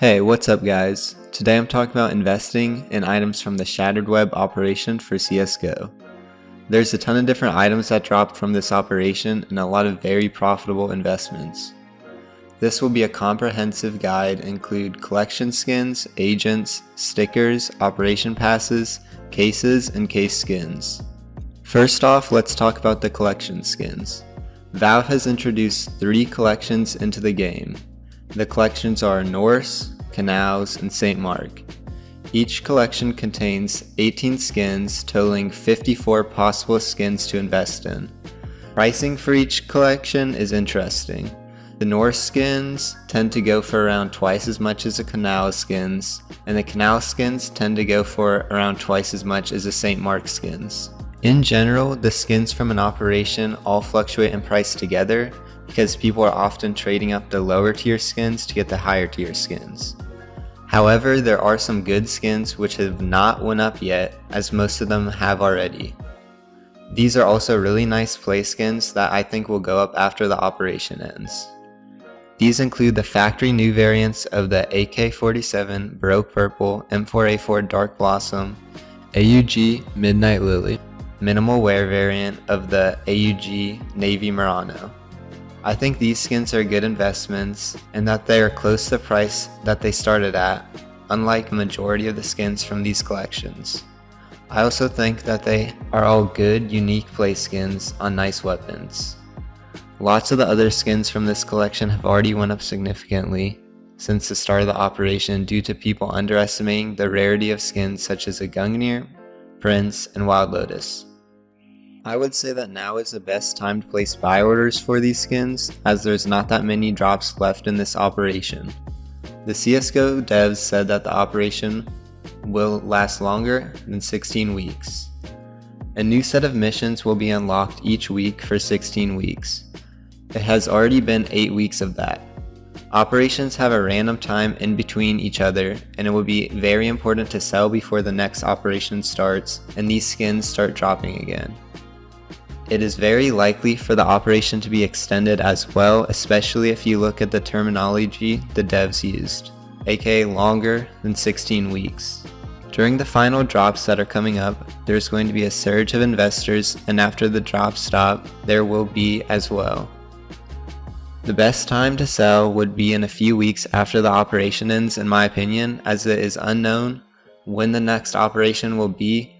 Hey, what's up guys? Today I'm talking about investing in items from the Shattered Web operation for CSGO. There's a ton of different items that dropped from this operation and a lot of very profitable investments. This will be a comprehensive guide include collection skins, agents, stickers, operation passes, cases, and case skins. First off, let's talk about the collection skins. Valve has introduced 3 collections into the game. The collections are Norse, Canals, and St. Mark. Each collection contains 18 skins, totaling 54 possible skins to invest in. Pricing for each collection is interesting. The Norse skins tend to go for around twice as much as the Canal skins, and the Canal skins tend to go for around twice as much as the St. Mark skins. In general, the skins from an operation all fluctuate in price together, because people are often trading up the lower tier skins to get the higher tier skins. However, there are some good skins which have not went up yet, as most of them have already. These are also really nice play skins that I think will go up after the operation ends. These include the factory new variants of the AK-47 Baroque Purple, M4A4 Dark Blossom, AUG Midnight Lily, minimal wear variant of the AUG Navy Murano. I think these skins are good investments and that they are close to the price that they started at, unlike the majority of the skins from these collections. I also think that they are all good, unique play skins on nice weapons. Lots of the other skins from this collection have already went up significantly since the start of the operation due to people underestimating the rarity of skins such as a Gungnir, Prince, and Wild Lotus. I would say that now is the best time to place buy orders for these skins, as there's not that many drops left in this operation. The CSGO devs said that the operation will last longer than 16 weeks. A new set of missions will be unlocked each week for 16 weeks. It has already been 8 weeks of that. Operations have a random time in between each other, and it will be very important to sell before the next operation starts and these skins start dropping again. It is very likely for the operation to be extended as well, especially if you look at the terminology the devs used, aka longer than 16 weeks. During the final drops that are coming up, there's going to be a surge of investors, and after the drops stop, there will be as well. The best time to sell would be in a few weeks after the operation ends, in my opinion, as it is unknown when the next operation will be,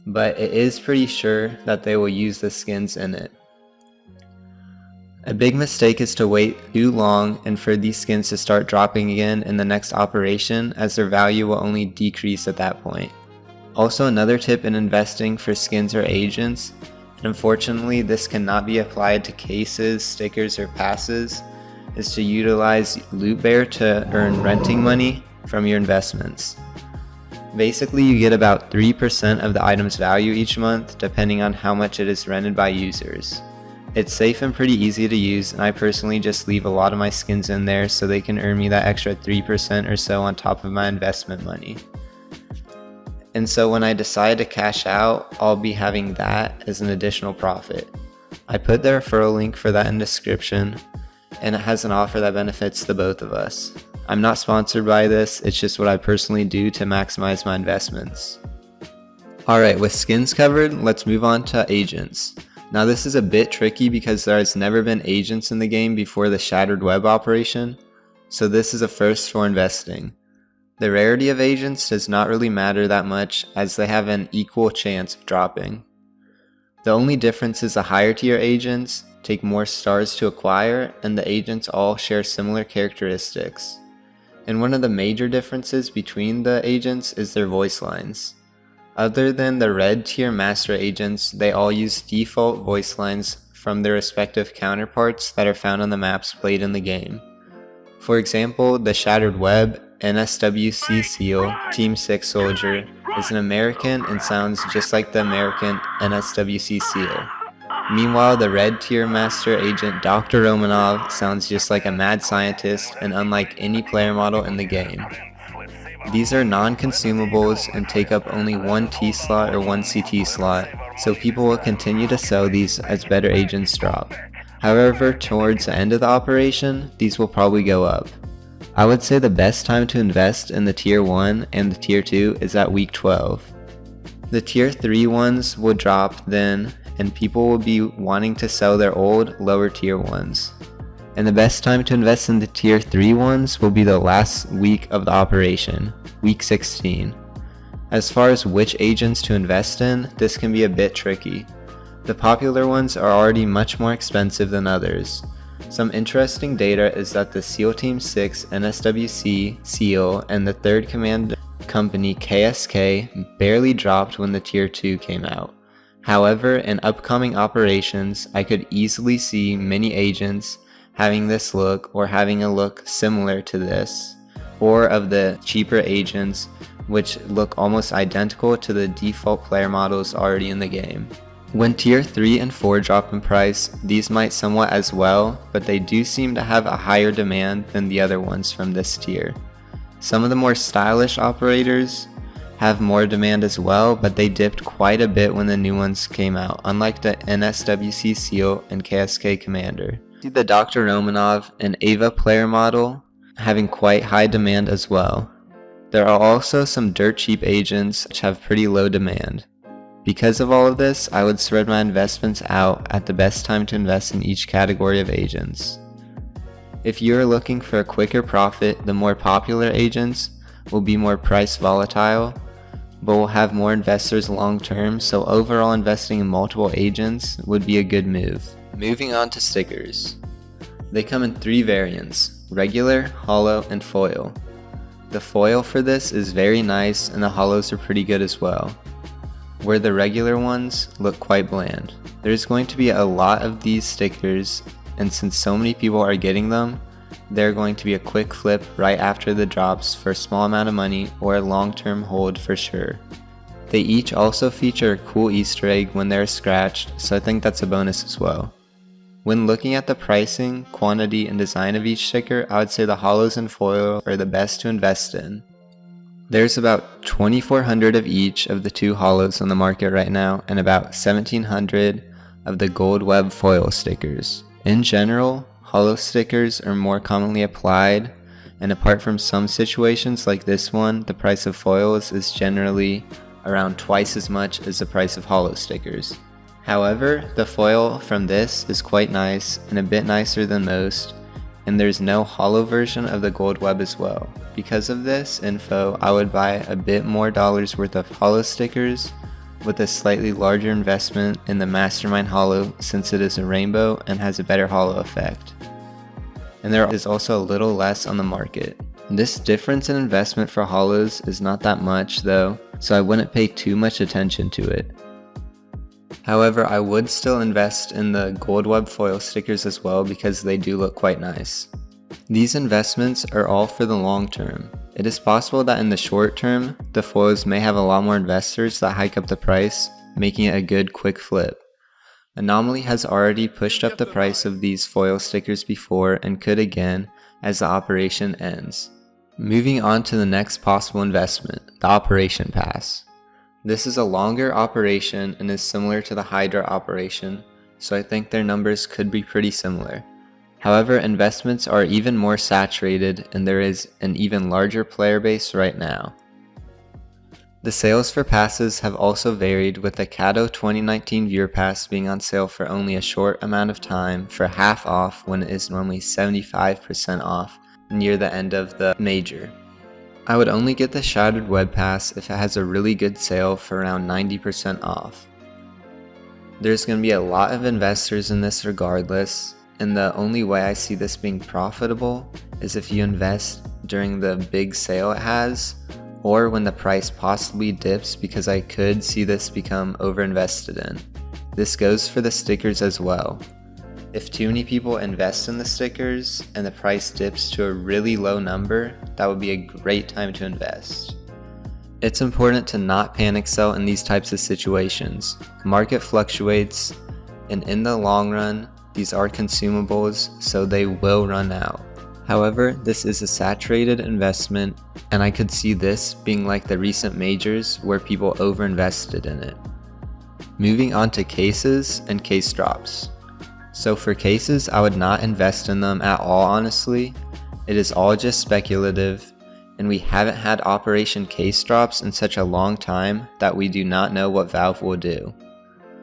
but it is pretty sure that they will use the skins in it. A big mistake is to wait too long and for these skins to start dropping again in the next operation, as their value will only decrease at that point. Also, another tip in investing for skins or agents, and unfortunately this cannot be applied to cases, stickers, or passes, is to utilize Loot Bear to earn renting money from your investments. Basically, you get about 3% of the item's value each month, depending on how much it is rented by users. It's safe and pretty easy to use, and I personally just leave a lot of my skins in there so they can earn me that extra 3% or so on top of my investment money. And so when I decide to cash out, I'll be having that as an additional profit. I put the referral link for that in the description, and it has an offer that benefits the both of us. I'm not sponsored by this, it's just what I personally do to maximize my investments. Alright, with skins covered, let's move on to agents. Now this is a bit tricky because there has never been agents in the game before the Shattered Web operation, so this is a first for investing. The rarity of agents does not really matter that much, as they have an equal chance of dropping. The only difference is the higher tier agents take more stars to acquire, and the agents all share similar characteristics. And one of the major differences between the agents is their voice lines. Other than the red tier master agents, they all use default voice lines from their respective counterparts that are found on the maps played in the game. For example, the Shattered Web NSWC SEAL Team 6 Soldier is an American and sounds just like the American NSWC SEAL. Meanwhile, the red tier master agent Dr. Romanov sounds just like a mad scientist and unlike any player model in the game. These are non-consumables and take up only one T slot or one CT slot, so people will continue to sell these as better agents drop. However, towards the end of the operation, these will probably go up. I would say the best time to invest in the tier 1 and the tier 2 is at week 12. The tier 3 ones will drop then, and people will be wanting to sell their old, lower tier ones. And the best time to invest in the tier 3 ones will be the last week of the operation, week 16. As far as which agents to invest in, this can be a bit tricky. The popular ones are already much more expensive than others. Some interesting data is that the SEAL Team 6 NSWC SEAL and the third command company KSK barely dropped when the tier 2 came out. However, in upcoming operations, I could easily see many agents having this look or having a look similar to this, or of the cheaper agents which look almost identical to the default player models already in the game. When tier 3 and 4 drop in price, these might somewhat as well, but they do seem to have a higher demand than the other ones from this tier. Some of the more stylish operators have more demand as well, but they dipped quite a bit when the new ones came out, unlike the NSWC SEAL and KSK Commander. See the Dr. Romanov and Ava player model having quite high demand as well. There are also some dirt cheap agents which have pretty low demand. Because of all of this, I would spread my investments out at the best time to invest in each category of agents. If you are looking for a quicker profit, the more popular agents will be more price volatile, but will have more investors long term, so overall investing in multiple agents would be a good move. Moving on to stickers. They come in 3 variants: regular, holo, and foil. The foil for this is very nice and the holos are pretty good as well, where the regular ones look quite bland. There's going to be a lot of these stickers, and since so many people are getting them, they're going to be a quick flip right after the drops for a small amount of money or a long-term hold for sure. They each also feature a cool Easter egg when they're scratched, so I think that's a bonus as well. When looking at the pricing, quantity, and design of each sticker, I would say the holos and foil are the best to invest in. There's about 2,400 of each of the 2 holos on the market right now, and about 1,700 of the gold web foil stickers. In general, holo stickers are more commonly applied, and apart from some situations like this one, the price of foils is generally around twice as much as the price of holo stickers. However, the foil from this is quite nice and a bit nicer than most, and there's no holo version of the gold web as well. Because of this info, I would buy a bit more dollars worth of holo stickers with a slightly larger investment in the Mastermind holo, since it is a rainbow and has a better holo effect. And there is also a little less on the market. This difference in investment for holos is not that much though, so I wouldn't pay too much attention to it. However, I would still invest in the gold web foil stickers as well because they do look quite nice. These investments are all for the long term. It is possible that in the short term, the foils may have a lot more investors that hike up the price, making it a good quick flip. Anomaly has already pushed up the price of these foil stickers before and could again as the operation ends. Moving on to the next possible investment, the Operation Pass. This is a longer operation and is similar to the Hydra operation, so I think their numbers could be pretty similar. However, investments are even more saturated and there is an even larger player base right now. The sales for passes have also varied, with the Cato 2019 Viewer Pass being on sale for only a short amount of time for half off when it is normally 75% off near the end of the major. I would only get the Shattered Web Pass if it has a really good sale for around 90% off. There's going to be a lot of investors in this regardless, and the only way I see this being profitable is if you invest during the big sale it has, or when the price possibly dips, because I could see this become overinvested in. This goes for the stickers as well. If too many people invest in the stickers and the price dips to a really low number, that would be a great time to invest. It's important to not panic sell in these types of situations. The market fluctuates, and in the long run, these are consumables, so they will run out. However, this is a saturated investment, and I could see this being like the recent majors where people overinvested in it. Moving on to cases and case drops. So for cases, I would not invest in them at all honestly. It is all just speculative, and we haven't had Operation Case drops in such a long time that we do not know what Valve will do.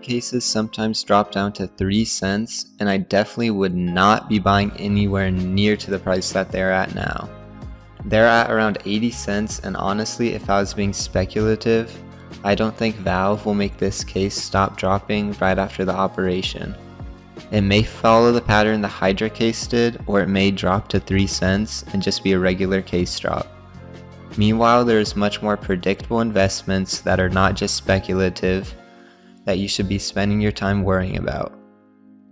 Cases sometimes drop down to 3 cents, and I definitely would not be buying anywhere near to the price that they're at now. They're at around 80 cents, and honestly, if I was being speculative, I don't think Valve will make this case stop dropping right after the operation. It may follow the pattern the Hydra case did, or it may drop to 3 cents and just be a regular case drop. Meanwhile, there's much more predictable investments that are not just speculative that you should be spending your time worrying about.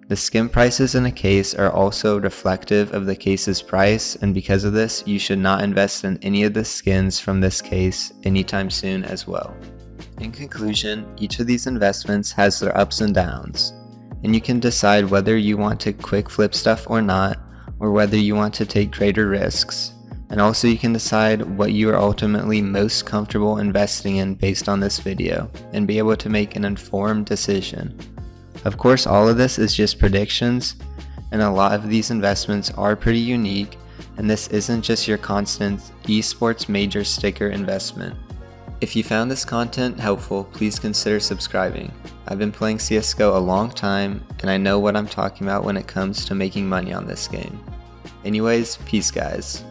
The skin prices in a case are also reflective of the case's price, and because of this, you should not invest in any of the skins from this case anytime soon as well. In conclusion, each of these investments has their ups and downs, and you can decide whether you want to quick flip stuff or not, or whether you want to take greater risks. And also you can decide what you are ultimately most comfortable investing in based on this video, and be able to make an informed decision. Of course, all of this is just predictions, and a lot of these investments are pretty unique, and this isn't just your constant esports major sticker investment. If you found this content helpful, please consider subscribing. I've been playing CSGO a long time, and I know what I'm talking about when it comes to making money on this game. Anyways, peace guys.